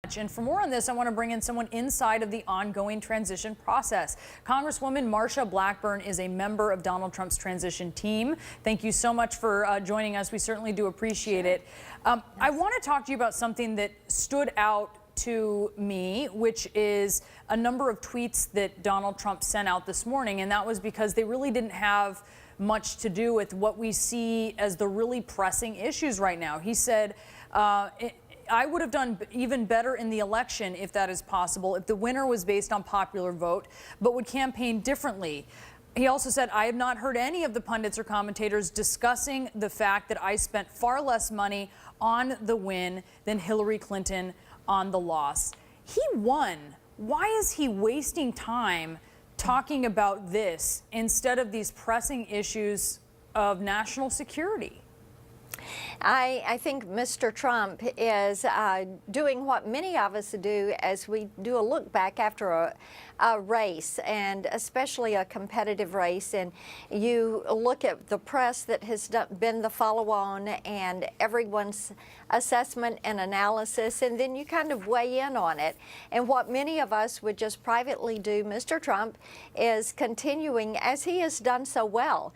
And for more on this, I want to bring in someone inside of the ongoing transition process. Congresswoman Marsha Blackburn is a member of Donald Trump's transition team. Thank you so much for joining us. We certainly do appreciate it. I want to talk to you about something that stood out to me, which is a number of tweets that Donald Trump sent out this morning, and that was because they really didn't have much to do with what we see as the really pressing issues right now. He said, I would have done even better in the election, if that is possible, if the winner was based on popular vote, but would campaign differently. He also said, I have not heard any of the pundits or commentators discussing the fact that I spent far less money on the win than Hillary Clinton on the loss. He won. Why is he wasting time talking about this instead of these pressing issues of national security? I think Mr. Trump is doing what many of us do as we do a look back after a race, and especially a competitive race, and you look at the press that has been the follow-on and everyone's assessment and analysis, and then you kind of weigh in on it. And what many of us would just privately do, Mr. Trump is continuing, as he has done so well,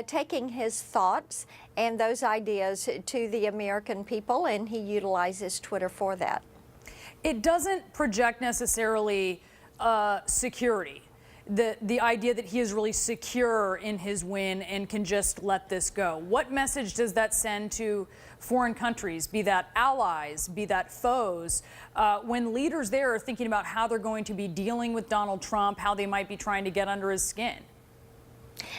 taking his thoughts and those ideas to the American people, and he utilizes Twitter for that. It doesn't project necessarily security, the idea that he is really secure in his win and can just let this go. What message does that send to foreign countries, be that allies, be that foes, when leaders there are thinking about how they're going to be dealing with Donald Trump, how they might be trying to get under his skin?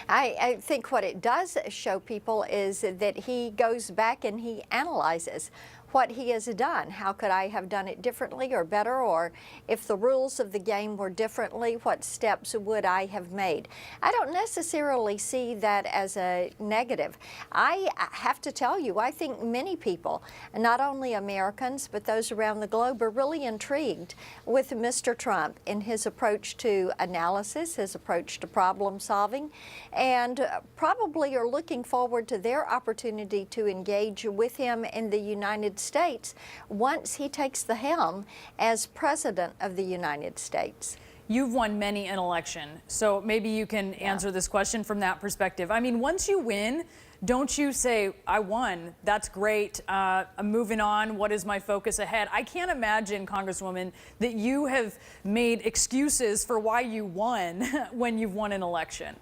I think what it does show people is that he goes back and he analyzes what he has done. How could I have done it differently or better? Or if the rules of the game were differently, what steps would I have made? I don't necessarily see that as a negative. I have to tell you, I think many people, not only Americans, but those around the globe, are really intrigued with Mr. Trump in his approach to analysis, his approach to problem solving, and probably are looking forward to their opportunity to engage with him in the United States once he takes the helm as President of the United States. You've won many an election, so maybe you can answer this question from that perspective. I mean, once you win, don't you say, I won, that's great, I'm moving on, what is my focus ahead? I can't imagine, Congresswoman, that you have made excuses for why you won when you've won an election.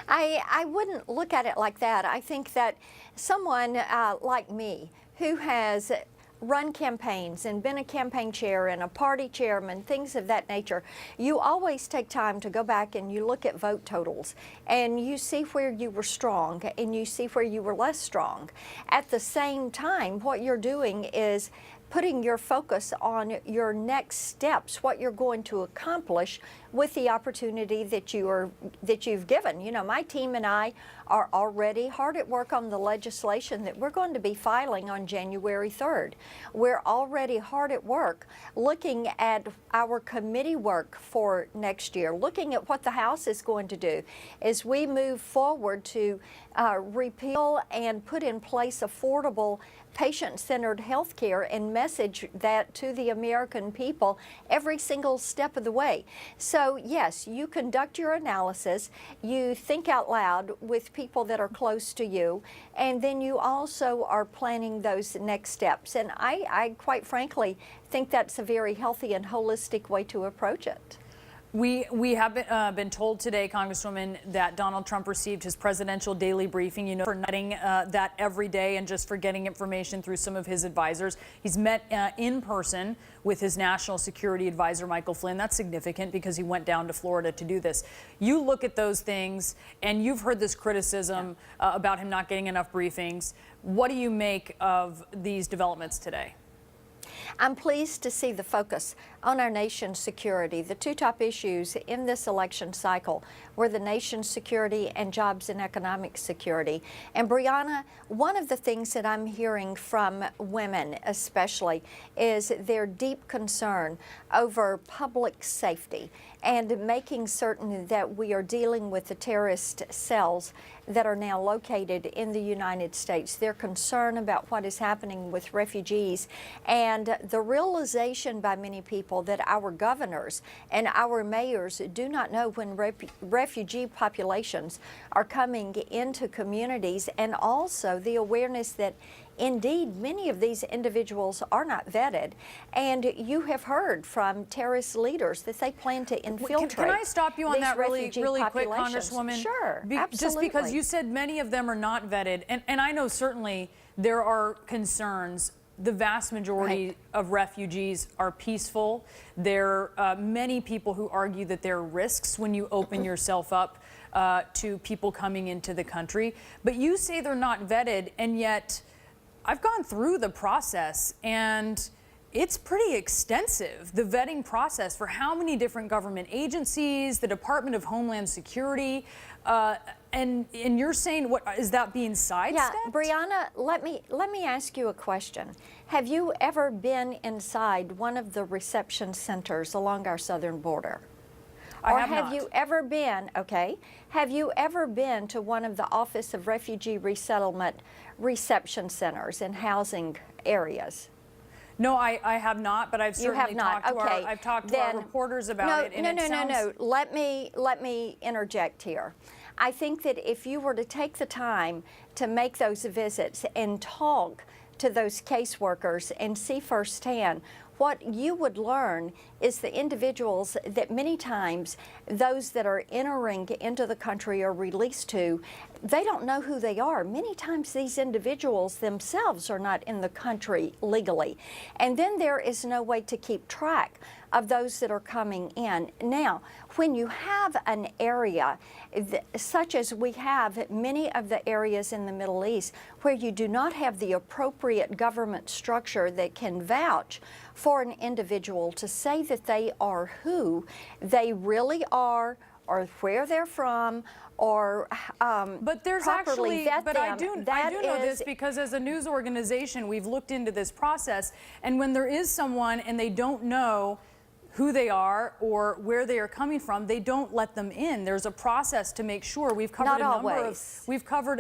I wouldn't look at it like that. I think that someone like me, who has run campaigns and been a campaign chair and a party chairman, things of that nature, you always take time to go back and you look at vote totals and you see where you were strong and you see where you were less strong. At the same time, what you're doing is putting your focus on your next steps, what you're going to accomplish with the opportunity that you've given. You know, my team and I are already hard at work on the legislation that we're going to be filing on January 3rd. We're already hard at work looking at our committee work for next year, looking at what the House is going to do as we move forward to repeal and put in place affordable patient-centered health care and message that to the American people every single step of the way. So yes, you conduct your analysis, you think out loud with people that are close to you, and then you also are planning those next steps. And I quite frankly think that's a very healthy and holistic way to approach it. We have been told today, Congresswoman, that Donald Trump received his presidential daily briefing, you know, for getting that every day and just for getting information through some of his advisors. He's met in person with his national security advisor, Michael Flynn. That's significant because he went down to Florida to do this. You look at those things and you've heard this criticism about him not getting enough briefings. What do you make of these developments today? I'm pleased to see the focus on our nation's security. The two top issues in this election cycle were the nation's security and jobs and economic security. And Brianna, one of the things that I'm hearing from women especially is their deep concern over public safety and making certain that we are dealing with the terrorist cells that are now located in the United States. They're concerned about what is happening with refugees, and the realization by many people that our governors and our mayors do not know when refugee populations are coming into communities, and also the awareness that indeed many of these individuals are not vetted, and you have heard from terrorist leaders that they plan to infiltrate. Can I stop you on that really quick, Congresswoman? Sure, absolutely. Just because you said many of them are not vetted, and I know certainly there are concerns. The vast majority of refugees are peaceful. There are many people who argue that there are risks when you open yourself up to people coming into the country. But you say they're not vetted, and yet I've gone through the process, and it's pretty extensive, the vetting process for how many different government agencies, the Department of Homeland Security, and you're saying, what is that being sidestepped? Yeah, Brianna, let me ask you a question. Have you ever been inside one of the reception centers along our southern border? Or have you ever been, have you ever been to one of the Office of Refugee Resettlement reception centers and housing areas? No, I have not, but I've certainly talked to I've talked to our reporters about it. No. Let me interject here. I think that if you were to take the time to make those visits and talk to those caseworkers and see firsthand, what you would learn is the individuals that many times those that are entering into the country are released to, they don't know who they are. Many times these individuals themselves are not in the country legally. And then there is no way to keep track of those that are coming in. Now, when you have an area such as we have many of the areas in the Middle East where you do not have the appropriate government structure that can vouch for an individual to say that they are who they really are, or where they're from, or but there's properly actually, vet but them. I do know this because as a news organization, we've looked into this process, and when there is someone and they don't know who they are or where they are coming from, they don't let them in. There's a process to make sure. We've covered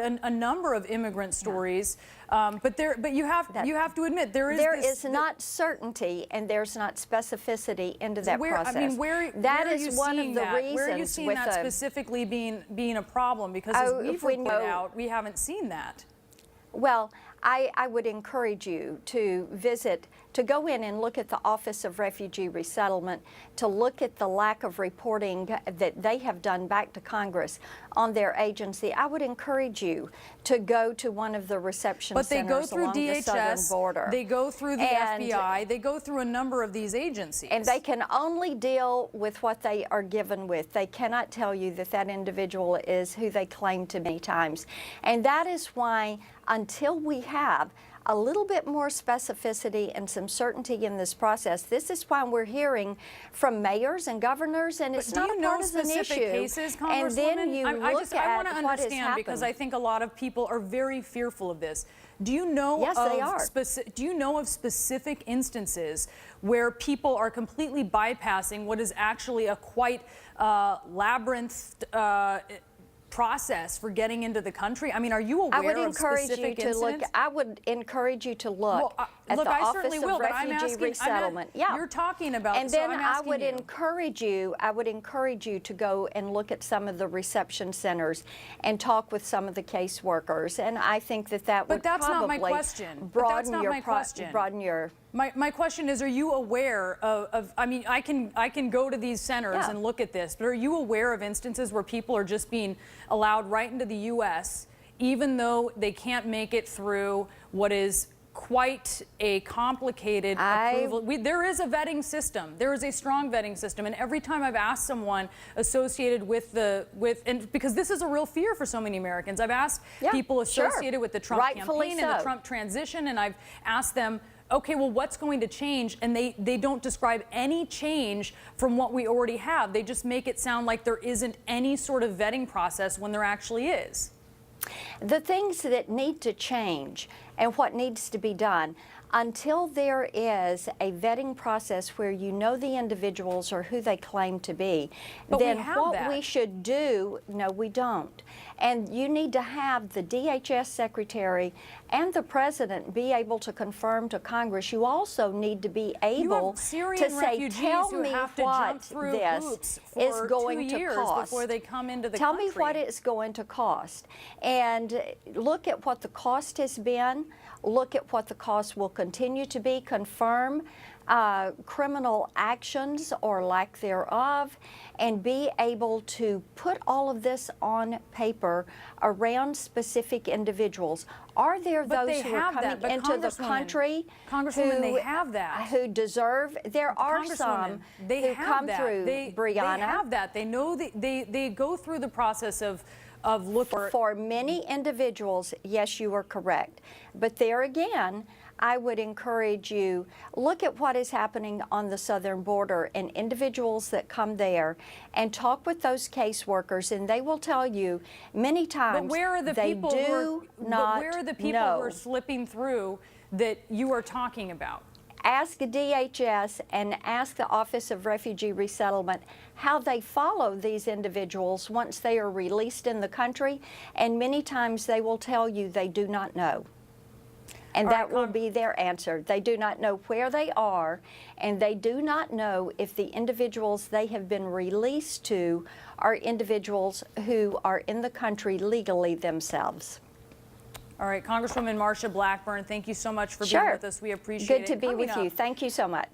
a number of immigrant stories, but you have to admit there is not certainty and there's not specificity into that process. I mean, where are you seeing that specifically being a problem? Because as we've reported out, we haven't seen that. Well, I would encourage you to visit, to go in and look at the Office of Refugee Resettlement, to look at the lack of reporting that they have done back to Congress on their agency. I would encourage you to go to one of the reception centers along the southern border. They go through the FBI, they go through a number of these agencies. And they can only deal with what they are given with. They cannot tell you that that individual is who they claim to be many times. And that is why, until we have a little bit more specificity and some certainty in this process, this is why we're hearing from mayors and governors, and it's not a partisan issue. Cases, and then you I want to understand, because I think a lot of people are very fearful of this. Do you know do you know of specific instances where people are completely bypassing what is actually a quite labyrinth process for getting into the country? I mean, are you aware of specific incidents? I would encourage you to look at the Office of Refugee Resettlement. You're talking about, and then I would encourage you to go and look at some of the reception centers and talk with some of the caseworkers. And I think that would probably broaden your. My question is, are you aware of I mean, I can go to these centers and look at this, but are you aware of instances where people are just being allowed right into the U.S., even though they can't make it through what is quite a complicated approval? There is a vetting system. There is a strong vetting system. And every time I've asked someone associated and because this is a real fear for so many Americans, I've asked people associated with the Trump campaign and the Trump transition, and I've asked them, okay, well, what's going to change? And they don't describe any change from what we already have. They just make it sound like there isn't any sort of vetting process when there actually is. The things that need to change and what needs to be done, until there is a vetting process where you know the individuals or who they claim to be, But we then have what that. we should do, no, we don't. And you need to have the DHS secretary and the president be able to confirm to Congress. You also need to be able to Syrian say, refugees tell who me have to what jump through this hoops is for going 2 to years cost. before they come into the Tell country. me what it's going to cost. And look at what the cost has been. Look at what the cost will continue to be. Confirm criminal actions or lack thereof, and be able to put all of this on paper around specific individuals. Are there But those they who are have that. coming But into the Congresswoman- country Congresswoman, they have that. who deserve? There are some they who have come that. through, Brianna. They have that. They know they go through the process of looking For many individuals, yes, you are correct. But there again, I would encourage you, look at what is happening on the southern border and individuals that come there, and talk with those caseworkers, and they will tell you many times But where are the they people do who are, not but where are the people know. who are slipping through that you are talking about? Ask DHS and ask the Office of Refugee Resettlement how they follow these individuals once they are released in the country, and many times they will tell you they do not know. And that will be their answer. They do not know where they are, and they do not know if the individuals they have been released to are individuals who are in the country legally themselves. All right, Congresswoman Marsha Blackburn, thank you so much for being Sure. with us. We appreciate it. Good to be Coming with you. up, Thank you so much.